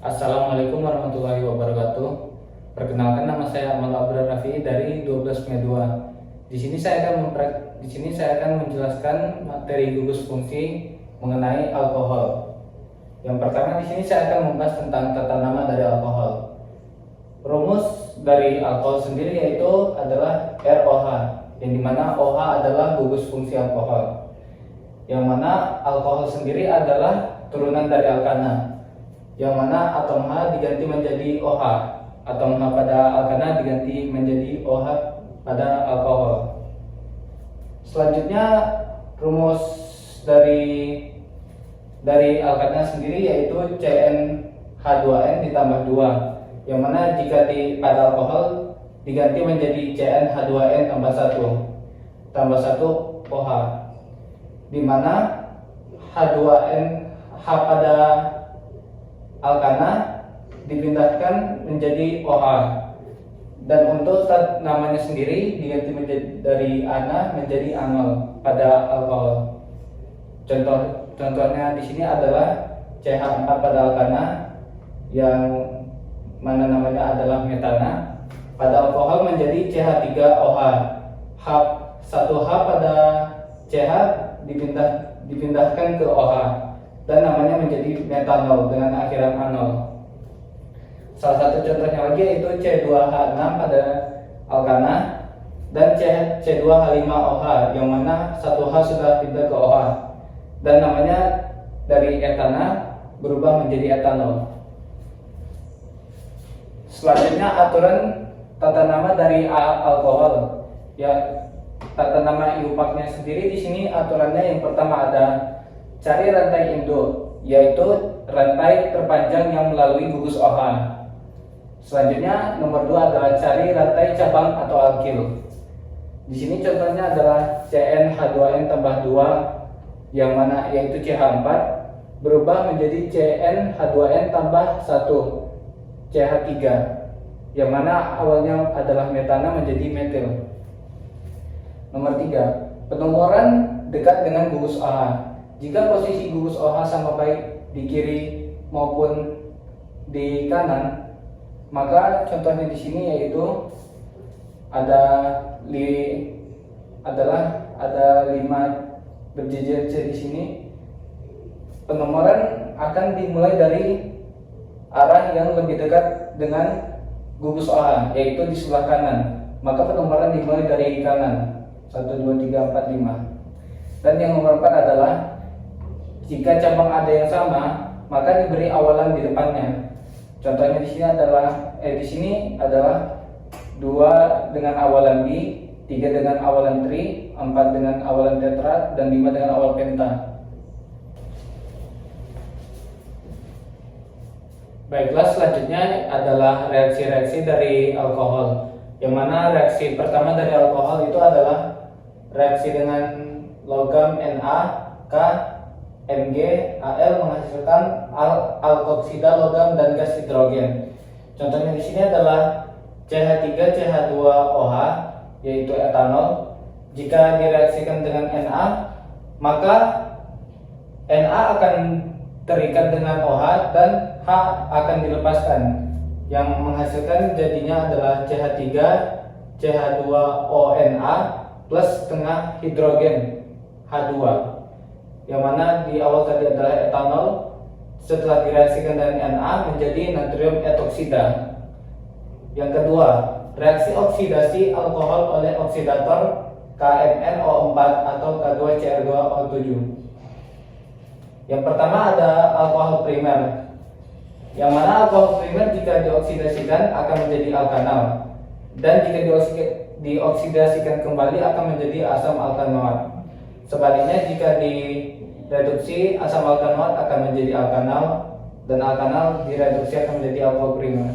Assalamualaikum warahmatullahi wabarakatuh. Perkenalkan, nama saya Amal Abrar Rafi dari 12 2. Di sini saya akan menjelaskan materi gugus fungsi mengenai alkohol. Yang pertama, di sini saya akan membahas tentang tata nama dari alkohol. Rumus dari alkohol sendiri yaitu adalah ROH, yang dimana OH adalah gugus fungsi alkohol. Yang mana alkohol sendiri adalah turunan dari alkana, yang mana atom H diganti menjadi OH, atom H pada alkana diganti menjadi OH pada alkohol. Selanjutnya, rumus dari alkana sendiri yaitu CnH2n ditambah 2, yang mana jika pada alkohol diganti menjadi CnH2n tambah 1 OH, di mana H2n H pada alkana dipindahkan menjadi OH, dan untuk zat namanya sendiri diganti dari ana menjadi anol pada alkohol. Contohnya di sini adalah CH4 pada alkana yang mana namanya adalah metana, pada alkohol menjadi CH3OH. H1H pada CH dipindahkan ke OH dan namanya menjadi metanol dengan akhiran anol. Salah satu contohnya lagi yaitu C2H6 pada alkana dan C2H5OH, yang mana 1H sudah pindah ke OH dan namanya dari etana berubah menjadi etanol. Selanjutnya, aturan tata nama dari alkohol. Ya, tata nama IUPAC-nya sendiri di sini aturannya yang pertama ada cari rantai induk, yaitu rantai terpanjang yang melalui gugus OH. Selanjutnya, nomor 2 adalah cari rantai cabang atau alkil. Di sini contohnya adalah CnH2n tambah 2, yang mana yaitu CH4 berubah menjadi CnH2n tambah 1 CH3, yang mana awalnya adalah metana menjadi metil. Nomor 3, penomoran dekat dengan gugus OH. Jika posisi gugus OH sama baik di kiri maupun di kanan, maka contohnya di sini yaitu ada 5 berjejer C di sini. Penomoran akan dimulai dari arah yang lebih dekat dengan gugus OH, yaitu di sebelah kanan. Maka penomoran dimulai dari kanan, 1, 2, 3, 4, 5. Dan yang nomor 4 adalah jika cabang ada yang sama, maka diberi awalan di depannya. Contohnya di sini adalah 2 dengan awalan bi, 3 dengan awalan tri, 4 dengan awalan tetra, dan 5 dengan awal penta. Baiklah, selanjutnya adalah reaksi-reaksi dari alkohol. Yang mana reaksi pertama dari alkohol itu adalah reaksi dengan logam Na, K, Mg, Al menghasilkan alkoksida logam dan gas hidrogen. Contohnya di sini adalah CH3 CH2OH, yaitu etanol. Jika direaksikan dengan Na, maka Na akan terikat dengan OH dan H akan dilepaskan, yang menghasilkan jadinya adalah CH3 CH2ONa plus setengah hidrogen H2, yang mana di awal tadi adalah etanol, setelah direaksikan dengan Na menjadi natrium etoksida. Yang kedua, reaksi oksidasi alkohol oleh oksidator KMnO4 atau K2Cr2O7. Yang pertama ada alkohol primer, yang mana alkohol primer jika dioksidasikan akan menjadi alkanal, dan jika dioksidasikan kembali akan menjadi asam alkanoat. Sebaliknya, jika direduksi, asam alkanoat akan menjadi alkanal, dan alkanal direduksi akan menjadi alkohol primer.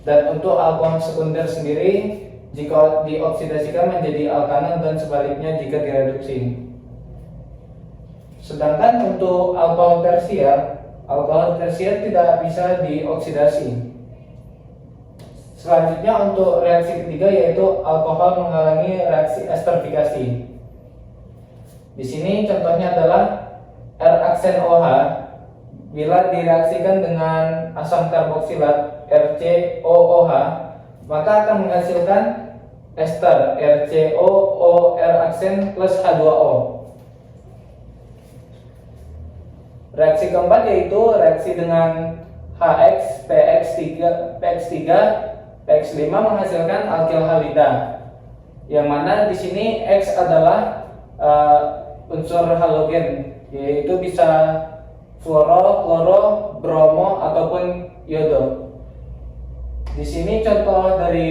Dan untuk alkohol sekunder sendiri, jika dioksidasikan menjadi alkanal dan sebaliknya jika direduksi. Sedangkan untuk alkohol tersier tidak bisa dioksidasi. Selanjutnya, untuk reaksi ketiga yaitu alkohol mengalami reaksi esterifikasi. Di sini contohnya adalah R aksen OH Bila direaksikan dengan asam karboksilat RCOOH, maka akan menghasilkan ester RCOOR aksen plus H2O. Reaksi keempat yaitu reaksi dengan HX, PX3, PX5 menghasilkan alkil halida. Yang mana di sini X adalah unsur halogen, yaitu bisa fluoro, kloro, bromo ataupun iodo. Di sini contoh dari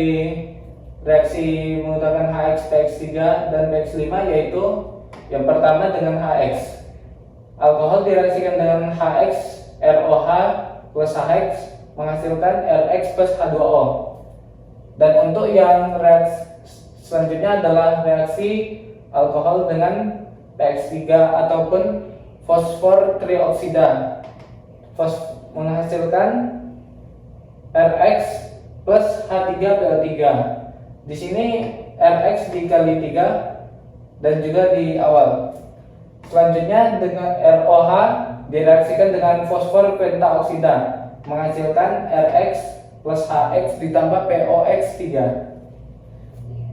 reaksi menggunakan HX, PX3 dan PX5 yaitu yang pertama dengan HX. Alkohol direaksikan dengan HX, ROH plus HX menghasilkan RX plus H2O. Dan untuk yang reaksi selanjutnya adalah reaksi alkohol dengan PX3 ataupun fosfor trioksida menghasilkan RX plus H3PO3. Di sini RX dikali 3 dan juga di awal. Selanjutnya dengan ROH direaksikan dengan fosfor pentaoksida menghasilkan RX plus HX ditambah POX3.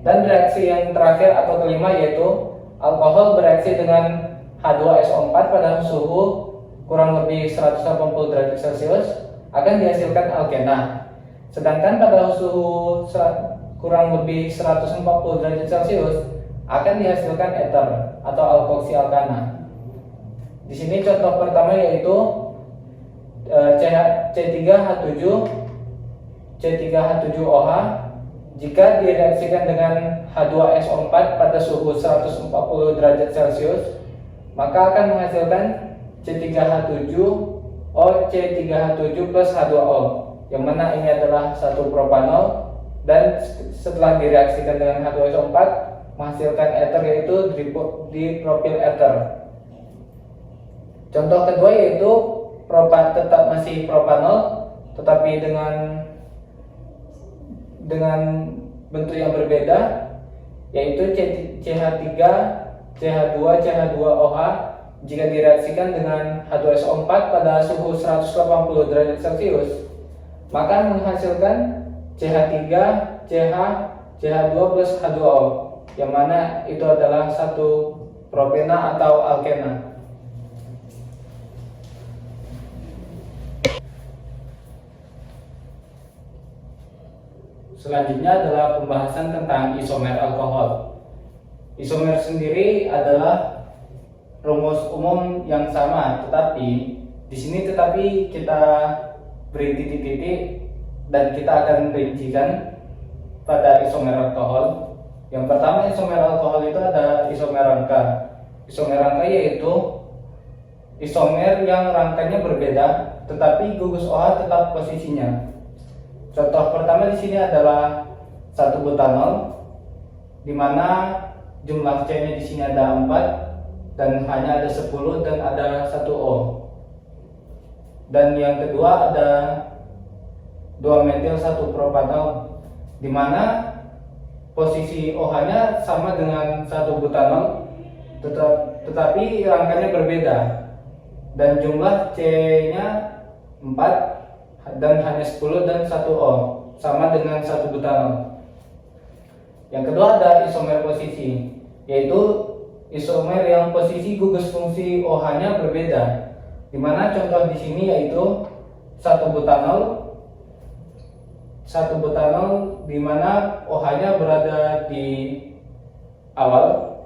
Dan reaksi yang terakhir atau kelima yaitu alkohol bereaksi dengan H2SO4 pada suhu kurang lebih 180 derajat Celcius akan dihasilkan alkena. Sedangkan pada suhu kurang lebih 140 derajat Celcius akan dihasilkan eter atau alkoksialkana. Di sini contoh pertama yaitu C3H7 C3H7OH jika direaksikan dengan H2SO4 pada suhu 140 derajat Celcius, maka akan menghasilkan C3H7O C3H7 plus H2O, yang mana ini adalah satu propanol, dan setelah direaksikan dengan H2SO4 menghasilkan eter yaitu dipropil eter. Contoh kedua yaitu tetap masih propanol tetapi dengan bentuk yang berbeda, yaitu CH3 CH2 CH2OH jika direaksikan dengan H2SO4 pada suhu 180 derajat Celcius, maka menghasilkan CH3 CH CH2 plus H2O, yang mana itu adalah satu propena atau alkena. Selanjutnya adalah pembahasan tentang isomer alkohol. Isomer sendiri adalah rumus umum yang sama, tetapi di sini kita beri titik-titik dan kita akan rincikan pada isomer alkohol. Yang pertama isomer alkohol itu ada isomer rangka. Isomer rangka yaitu isomer yang rangkanya berbeda, tetapi gugus OH tetap posisinya. Contoh pertama di sini adalah 1 butanol, di mana jumlah C-nya di sini ada 4 dan hanya ada 10 dan ada 1 O. Dan yang kedua ada 2 metil 1 propanol, di mana posisi OH-nya sama dengan 1 butanol, tetapi rangkanya berbeda dan jumlah C-nya 4 dan hanya 10 dan 1 O, sama dengan 1 butanol. Yang kedua ada isomer posisi, yaitu isomer yang posisi gugus fungsi OH-nya berbeda, di mana contoh di sini yaitu 1 butanol di mana OH-nya berada di awal,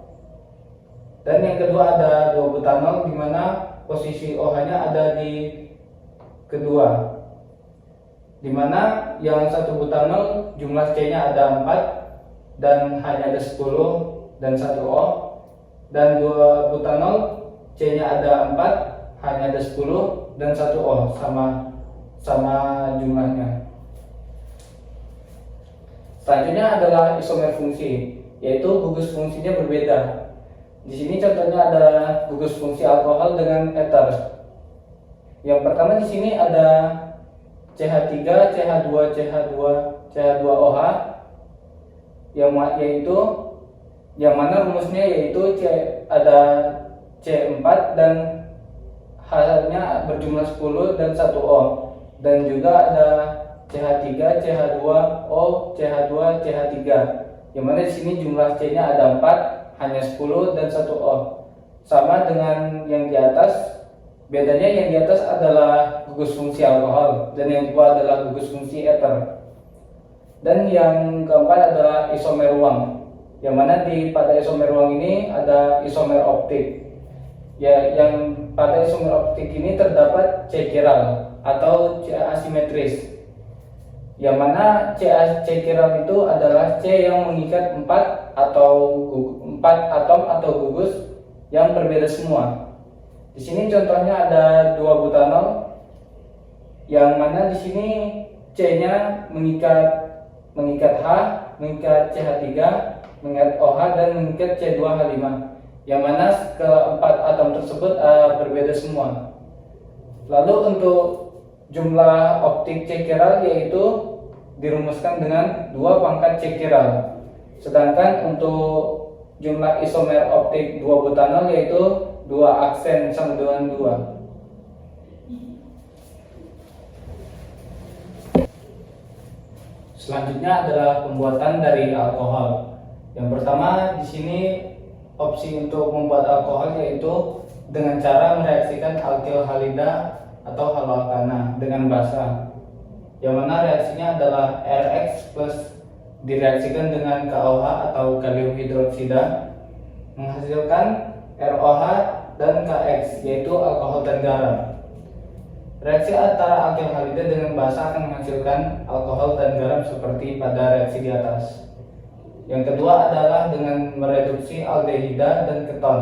dan yang kedua ada 2 butanol di mana posisi OH-nya ada di kedua, di mana yang 1 butanol jumlah C-nya ada 4 dan hanya ada 10 dan 1 O, dan 2 butanol C-nya ada 4 hanya ada 10 dan 1 O, sama jumlahnya. Selanjutnya adalah isomer fungsi, yaitu gugus fungsinya berbeda. Di sini contohnya ada gugus fungsi alkohol dengan eter. Yang pertama di sini ada CH3 CH2 CH2OH yang mana rumusnya yaitu ada C4 dan H-nya berjumlah 10 dan 1O, dan juga ada CH3, CH2O, CH2, CH3, yang mana di sini jumlah C-nya ada 4, hanya 10 dan 1O. Sama dengan yang di atas, bedanya yang di atas adalah gugus fungsi alkohol dan yang di bawah adalah gugus fungsi eter. Dan yang keempat adalah isomer ruang, yang mana pada isomer ruang ini ada isomer optik. Ya, yang pada isomer optik ini terdapat C chiral atau C asimetris, yang mana C chiral itu adalah C yang mengikat 4 atom atau gugus yang berbeda semua. Di sini contohnya ada 2 butanol, yang mana di sini C-nya mengikat H, mengikat CH3, mengikat OH, dan mengikat C2H5. Yang mana keempat atom tersebut berbeda semua. Lalu untuk jumlah optik C chiral yaitu dirumuskan dengan 2 pangkat C chiral. Sedangkan untuk jumlah isomer optik 2 butanol yaitu 2 aksen sama dengan 2. Selanjutnya adalah pembuatan dari alkohol. Yang pertama di sini opsi untuk membuat alkohol yaitu dengan cara mereaksikan alkyl halida atau haloalkana dengan basa, yang mana reaksinya adalah RX plus direaksikan dengan KOH atau kalium hidroksida menghasilkan ROH dan KX yaitu alkohol dan garam. Reaksi antara alkyl halida dengan basa akan menghasilkan alkohol dan garam seperti pada reaksi di atas. Yang kedua adalah dengan mereduksi aldehida dan keton.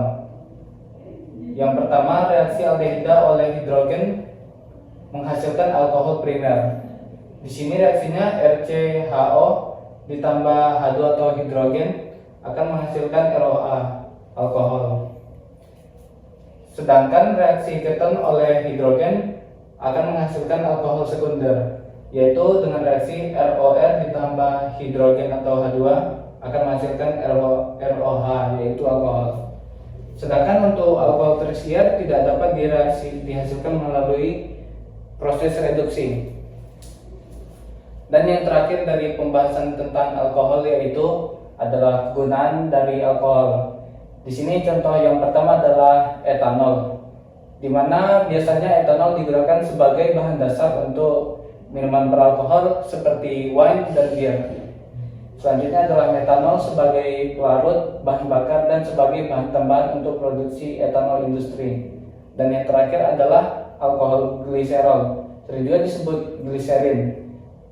Yang pertama, reaksi aldehida oleh hidrogen menghasilkan alkohol primer. Di sini reaksinya RCHO ditambah H2 atau hidrogen akan menghasilkan ROA, alkohol. Sedangkan reaksi keton oleh hidrogen akan menghasilkan alkohol sekunder, yaitu dengan reaksi ROR ditambah hidrogen atau H2 akan menghasilkan ROH yaitu alkohol. Sedangkan untuk alkohol tersier tidak dapat dihasilkan melalui proses reduksi. Dan yang terakhir dari pembahasan tentang alkohol yaitu adalah kegunaan dari alkohol. Di sini contoh yang pertama adalah etanol, di mana biasanya etanol digunakan sebagai bahan dasar untuk minuman beralkohol seperti wine dan bir. Selanjutnya adalah metanol sebagai pelarut, bahan bakar, dan sebagai bahan tambahan untuk produksi etanol industri. Dan yang terakhir adalah alkohol gliserol, sering juga disebut gliserin.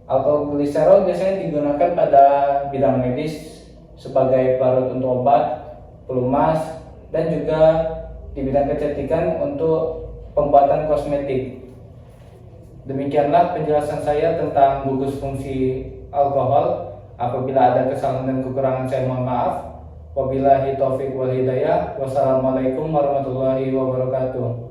Alkohol gliserol biasanya digunakan pada bidang medis sebagai pelarut untuk obat, pelumas, dan juga di bidang kecantikan untuk pembuatan kosmetik. Demikianlah penjelasan saya tentang gugus fungsi alkohol. Apabila ada kesalahan dan kekurangan saya mohon maaf. Wabillahi taufiq wal hidayah. Wassalamualaikum warahmatullahi wabarakatuh.